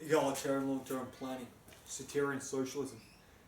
Egalitarian long-term planning. Sociterian socialism.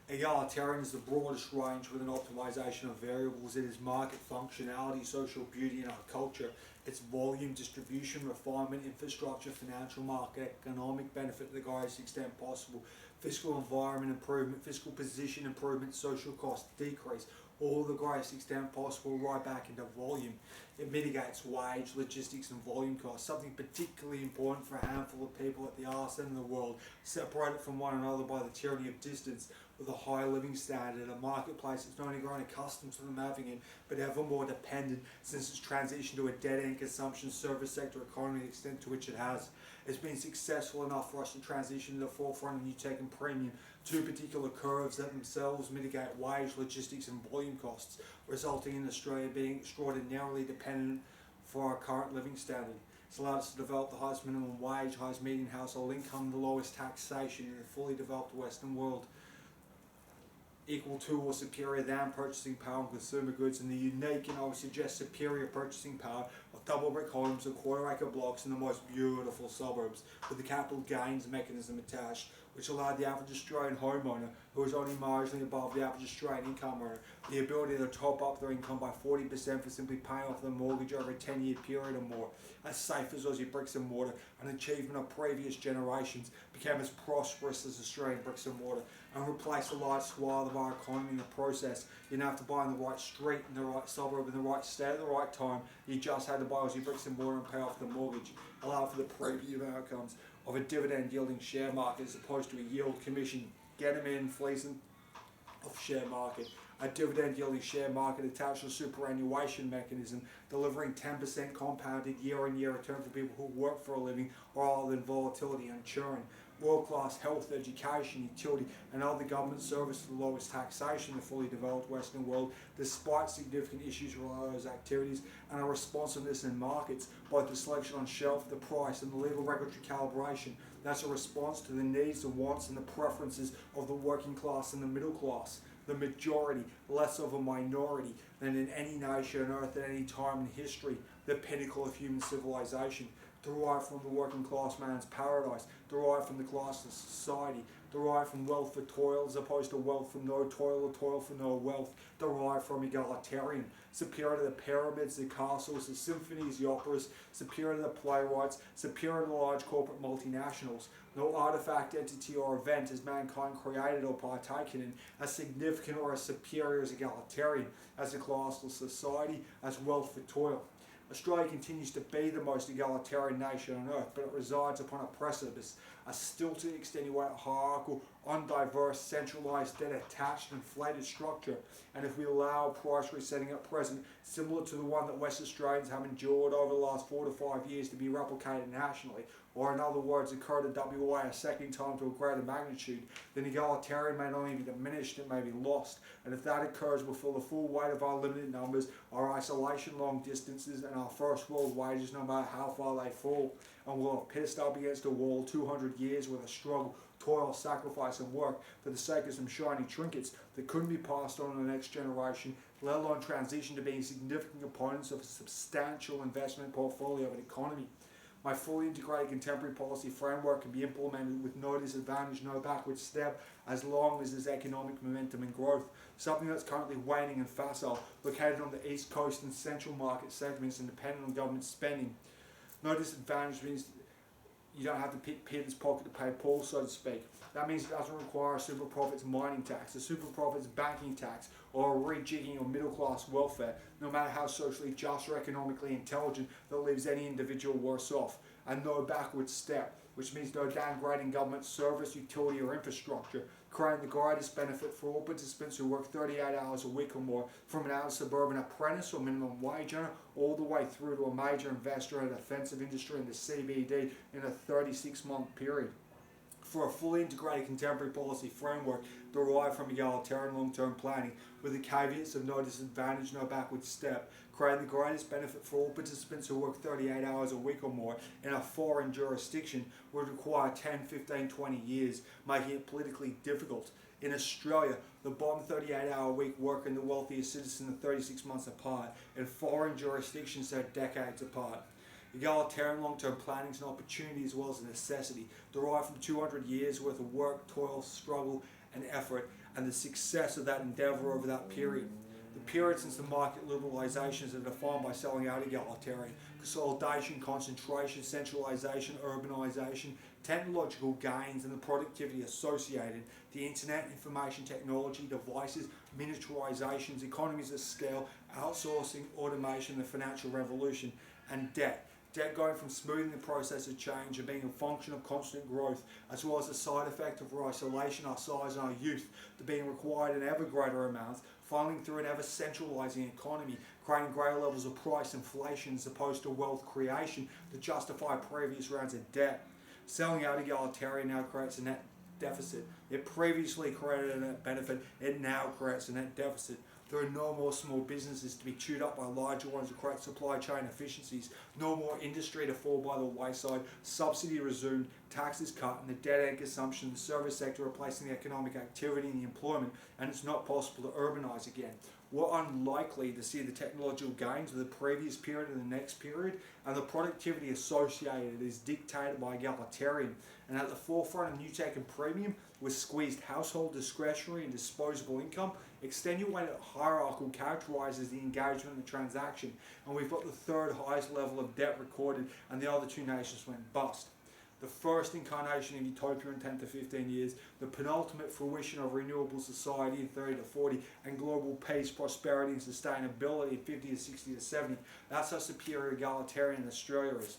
Egalitarian is the broadest range with an optimization of variables. It is market functionality, social beauty, and our culture. Its volume, distribution, refinement, infrastructure, financial market, economic benefit to the greatest extent possible, fiscal environment improvement, fiscal position improvement, social cost decrease, all the greatest extent possible, right back into volume. It mitigates wage, logistics, and volume costs, something particularly important for a handful of people at the arse end of the world, separated from one another by the tyranny of distance, with a high living standard, a marketplace that's not only grown accustomed to them having it, but ever more dependent since its transition to a dead-end consumption service sector economy, the extent to which it has. It's been successful enough for us to transition to the forefront of new tech and premium, two particular curves that themselves mitigate wage, logistics, and volume costs, resulting in Australia being extraordinarily dependent for our current living standard. It's allowed us to develop the highest minimum wage, highest median household income, the lowest taxation in the fully developed Western world, equal to or superior than purchasing power on consumer goods, and the unique, and I would suggest superior purchasing power of double brick homes and quarter-acre blocks in the most beautiful suburbs, with the capital gains mechanism attached, which allowed the average Australian homeowner, who is only marginally above the average Australian income earner, the ability to top up their income by 40% for simply paying off their mortgage over a 10-year period or more. As safe as Aussie bricks and mortar, an achievement of previous generations, became as prosperous as Australian bricks and mortar, and replaced a large swath of our economy in the process. You didn't have to buy in the right street, in the right suburb, in the right state at the right time. You just had to buy Aussie bricks and mortar and pay off the mortgage, allow for the premium outcomes of a dividend yielding share market as opposed to a yield commission. Get them in, fleece them of share market. A dividend yielding share market attached to a superannuation mechanism, delivering 10% compounded year-on-year return for people who work for a living, rather than volatility and churn. World-class health, education, utility, and other government service for the lowest taxation in the fully developed Western world, despite significant issues related to those activities, and a responsiveness in markets, both the selection on shelf, the price, and the legal regulatory calibration. That's a response to the needs, the wants, and the preferences of the working class and the middle class. The majority, less of a minority than in any nation on earth at any time in history, the pinnacle of human civilization, derived from the working class man's paradise, derived from the classless society, derived from wealth for toil as opposed to wealth from no toil or toil for no wealth, derived from egalitarian, superior to the pyramids, the castles, the symphonies, the operas, superior to the playwrights, superior to the large corporate multinationals. No artifact, entity, or event has mankind created or partaken in as significant or as superior as egalitarian, as a classless society, as wealth for toil. Australia continues to be the most egalitarian nation on earth, but it resides upon a precipice, a stilted, extenuated, hierarchical, undiverse, centralised, detached, inflated structure. And if we allow price resetting at present, similar to the one that West Australians have endured over the last 4 to 5 years, to be replicated nationally, or in other words, occur to WA a second time to a greater magnitude, then egalitarian may not only be diminished, it may be lost. And if that occurs, we'll feel the full weight of our limited numbers, our isolation long distances, and our first world wages, no matter how far they fall. And we'll have pissed up against a wall 200 years worth of struggle, toil, sacrifice, and work for the sake of some shiny trinkets that couldn't be passed on to the next generation, let alone transition to being significant components of a substantial investment portfolio of an economy. My fully integrated contemporary policy framework can be implemented with no disadvantage, no backward step, as long as there's economic momentum and growth, something that's currently waning and facile, located on the east coast and central market segments and dependent on government spending. No disadvantage means you don't have to pick Peter's pocket to pay Paul, so to speak. That means it doesn't require a super profits mining tax, a super profits banking tax, or a rejigging of middle class welfare, no matter how socially just or economically intelligent, that leaves any individual worse off. And no backward step, which means no downgrading government service, utility, or infrastructure, creating the greatest benefit for all participants who work 38 hours a week or more, from an outer suburban apprentice or minimum wage earner, all the way through to a major investor in a defensive industry in the CBD in a 36-month period. For a fully integrated contemporary policy framework derived from egalitarian long-term planning, with the caveats of no disadvantage, no backward step, creating the greatest benefit for all participants who work 38 hours a week or more in a foreign jurisdiction, would require 10, 15, 20 years, making it politically difficult. In Australia, the bottom 38-hour week worker and the wealthiest citizen are 36 months apart. In foreign jurisdictions, they're decades apart. Egalitarian long-term planning is an opportunity as well as a necessity, derived from 200 years worth of work, toil, struggle and effort, and the success of that endeavour over that period. The period since the market liberalisations are defined by selling out egalitarian, consolidation, concentration, centralisation, urbanisation, technological gains and the productivity associated, the internet, information technology, devices, miniaturisations, economies of scale, outsourcing, automation, the financial revolution, and debt. Debt going from smoothing the process of change and being a function of constant growth, as well as a side effect of our isolation, our size and our youth, to being required in ever greater amounts, funneling through an ever centralising economy, creating greater levels of price inflation as opposed to wealth creation to justify previous rounds of debt. Selling out egalitarian now creates a net deficit. It previously created a net benefit, it now creates a net deficit. There are no more small businesses to be chewed up by larger ones to create supply chain efficiencies, no more industry to fall by the wayside, subsidy resumed, taxes cut, and the dead-end consumption, the service sector replacing the economic activity and the employment, and it's not possible to urbanise again. We're unlikely to see the technological gains of the previous period and the next period, and the productivity associated is dictated by egalitarian. And at the forefront of new tech and premium was squeezed household discretionary and disposable income, extenuated hierarchical characterises the engagement in the transaction, and we've got the third highest level of debt recorded, and the other two nations went bust. The first incarnation of utopia in 10 to 15 years, the penultimate fruition of renewable society in 30 to 40, and global peace, prosperity and sustainability in 50 to 60 to 70. That's how superior egalitarian Australia is.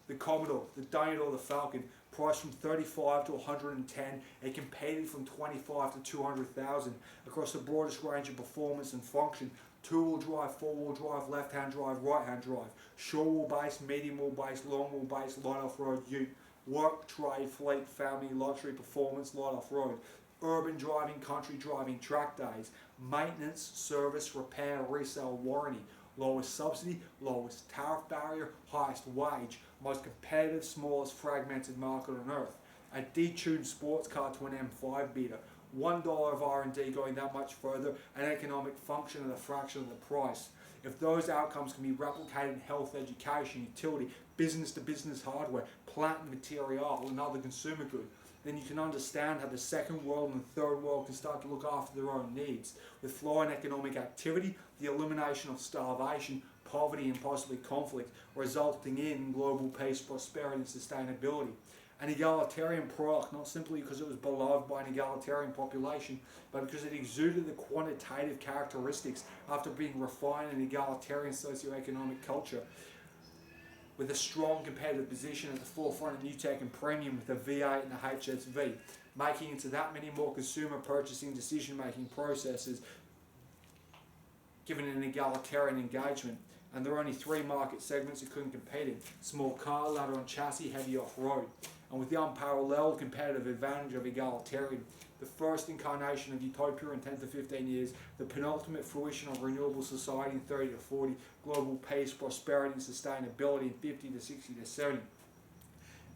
The Commodore, the Dinosaur, the Falcon, priced from 35 to 110, it competed from 25 to 200,000 across the broadest range of performance and function. Two-wheel drive, four-wheel drive, left-hand drive, right-hand drive, short-wheel base, medium-wheel base, long-wheel base, light off-road ute, work, trade, fleet, family, luxury, performance, light off-road, urban driving, country driving, track days, maintenance, service, repair, resale, warranty, lowest subsidy, lowest tariff barrier, highest wage, most competitive, smallest fragmented market on earth, a detuned sports car to an M5 beater, $1 of R&D going that much further, an economic function at a fraction of the price. If those outcomes can be replicated in health, education, utility, business-to-business hardware, plant and material, and other consumer good, then you can understand how the second world and the third world can start to look after their own needs, with flowing economic activity, the elimination of starvation, poverty and possibly conflict, resulting in global peace, prosperity and sustainability. An egalitarian product, not simply because it was beloved by an egalitarian population, but because it exuded the quantitative characteristics after being refined in egalitarian socioeconomic culture, with a strong competitive position at the forefront of new tech and premium with the V8 and the HSV, making into that many more consumer purchasing decision-making processes given an egalitarian engagement. And there are only three market segments it couldn't compete in: small car, ladder on chassis, heavy off-road. And with the unparalleled competitive advantage of egalitarian, the first incarnation of utopia in 10 to 15 years, the penultimate fruition of renewable society in 30 to 40, global peace, prosperity and sustainability in 50 to 60 to 70.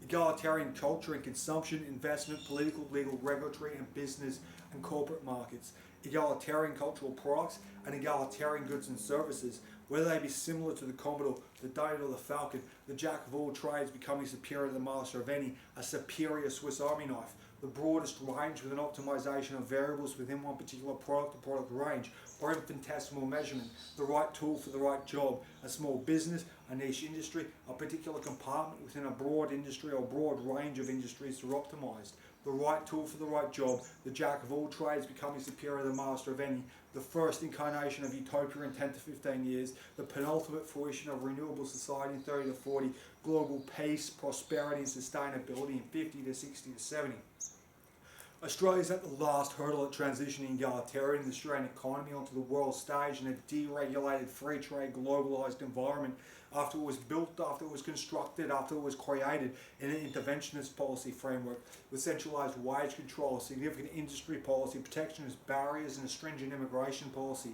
Egalitarian culture and consumption, investment, political, legal, regulatory and business and corporate markets. Egalitarian cultural products and egalitarian goods and services, whether they be similar to the Commodore, the Dinosaur or the Falcon, the jack of all trades becoming superior to the master of any, a superior Swiss Army knife, the broadest range with an optimization of variables within one particular product or product range, or infinitesimal measurement, the right tool for the right job, a small business, a niche industry, a particular compartment within a broad industry or broad range of industries that are optimized. The right tool for the right job, the jack of all trades becoming superior to the master of any, the first incarnation of utopia in 10 to 15 years, the penultimate fruition of renewable society in 30 to 40, global peace, prosperity and sustainability in 50 to 60 to 70. Australia is at the last hurdle at transitioning egalitarian the Australian economy onto the world stage in a deregulated, free trade, globalised environment after it was built, after it was constructed, after it was created in an interventionist policy framework with centralised wage control, significant industry policy, protectionist barriers and a stringent immigration policy.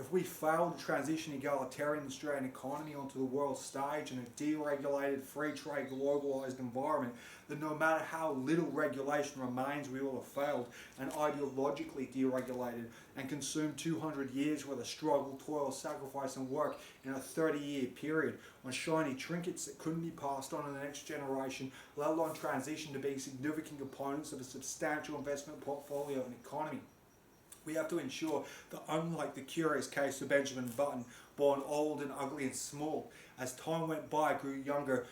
If we fail to transition the egalitarian Australian economy onto the world stage in a deregulated, free trade, globalised environment, then no matter how little regulation remains, we will have failed and ideologically deregulated and consumed 200 years worth of struggle, toil, sacrifice and work in a 30-year period on shiny trinkets that couldn't be passed on to the next generation, let alone transition to being significant components of a substantial investment portfolio and economy. We have to ensure that, unlike the curious case of Benjamin Button, born old and ugly and small, as time went by grew younger,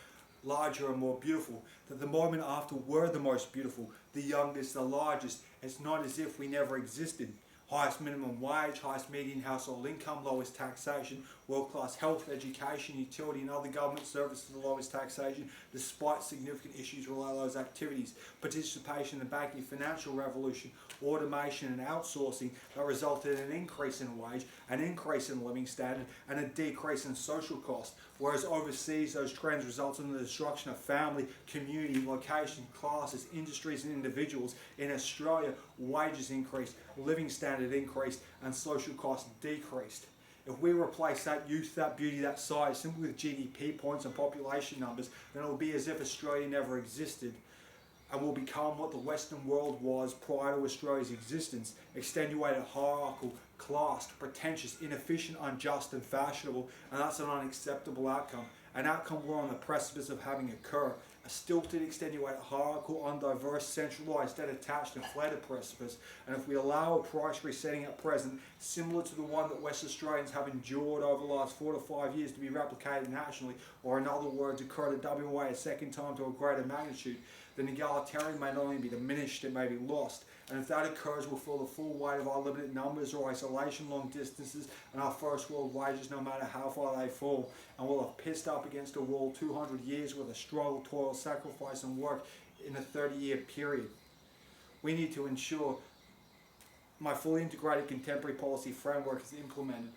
larger and more beautiful, that the moment after we're the most beautiful, the youngest, the largest, it's not as if we never existed. Highest minimum wage, highest median household income, lowest taxation, world-class health, education, utility and other government services, the lowest taxation, despite significant issues related to those activities. Participation in the banking financial revolution, automation and outsourcing that resulted in an increase in wage, an increase in living standard and a decrease in social cost. Whereas overseas those trends result in the destruction of family, community, location, classes, industries and individuals. In Australia, wages increased, living standard increased and social costs decreased. If we replace that youth, that beauty, that size simply with GDP points and population numbers, then it will be as if Australia never existed and will become what the Western world was prior to Australia's existence: extenuated, hierarchical, classed, pretentious, inefficient, unjust and fashionable, and that's an unacceptable outcome. An outcome we're on the precipice of having occur. A stilted, extenuated, hierarchical, undiverse, centralised, detached, inflated precipice. And if we allow a price resetting at present, similar to the one that West Australians have endured over the last 4 to 5 years, to be replicated nationally, or in other words, occur to WA a second time to a greater magnitude, then egalitarian may not only be diminished, it may be lost. And if that occurs, we'll feel the full weight of our limited numbers or isolation, long distances, and our first world wages, no matter how far they fall. And we'll have pissed up against a wall 200 years worth of struggle, toil, sacrifice and work in a 30-year period. We need to ensure my fully integrated contemporary policy framework is implemented.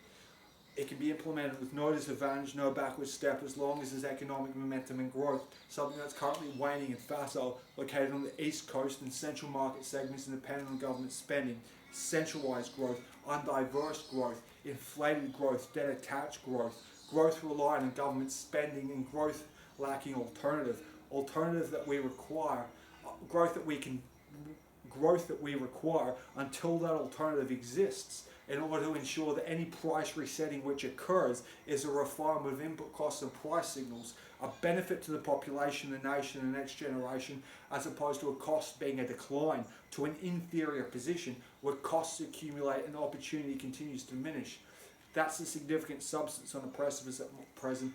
It can be implemented with no disadvantage, no backward step, as long as there's economic momentum and growth, something that's currently waning and facile, located on the east coast and central market segments and dependent on government spending. Centralised growth, undiverse growth, inflated growth, debt-attached growth, growth reliant on government spending and growth lacking alternative that we require, growth that we require until that alternative exists, in order to ensure that any price resetting which occurs is a refinement of input costs and price signals, a benefit to the population, the nation and the next generation, as opposed to a cost being a decline to an inferior position where costs accumulate and opportunity continues to diminish. That's the significant substance on the precipice at present.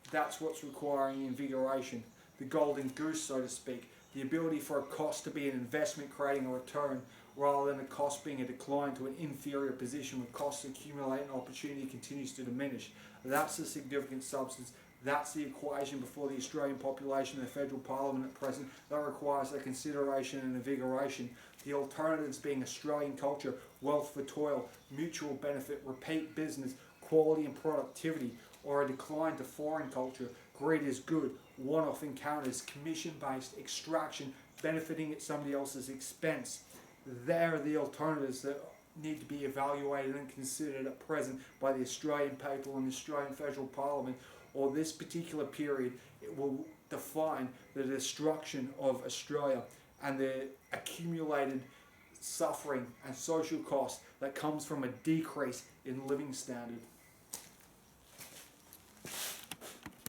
That's what's requiring invigoration, the golden goose, so to speak, the ability for a cost to be an investment creating a return, rather than a cost being a decline to an inferior position where costs accumulate and opportunity continues to diminish. That's the significant substance. That's the equation before the Australian population and the federal parliament at present that requires their consideration and invigoration. The alternatives being Australian culture, wealth for toil, mutual benefit, repeat business, quality and productivity, or a decline to foreign culture, greed is good, one-off encounters, commission-based extraction, benefiting at somebody else's expense. They're the alternatives that need to be evaluated and considered at present by the Australian people and the Australian Federal Parliament, or this particular period. It will define the destruction of Australia and the accumulated suffering and social cost that comes from a decrease in living standard.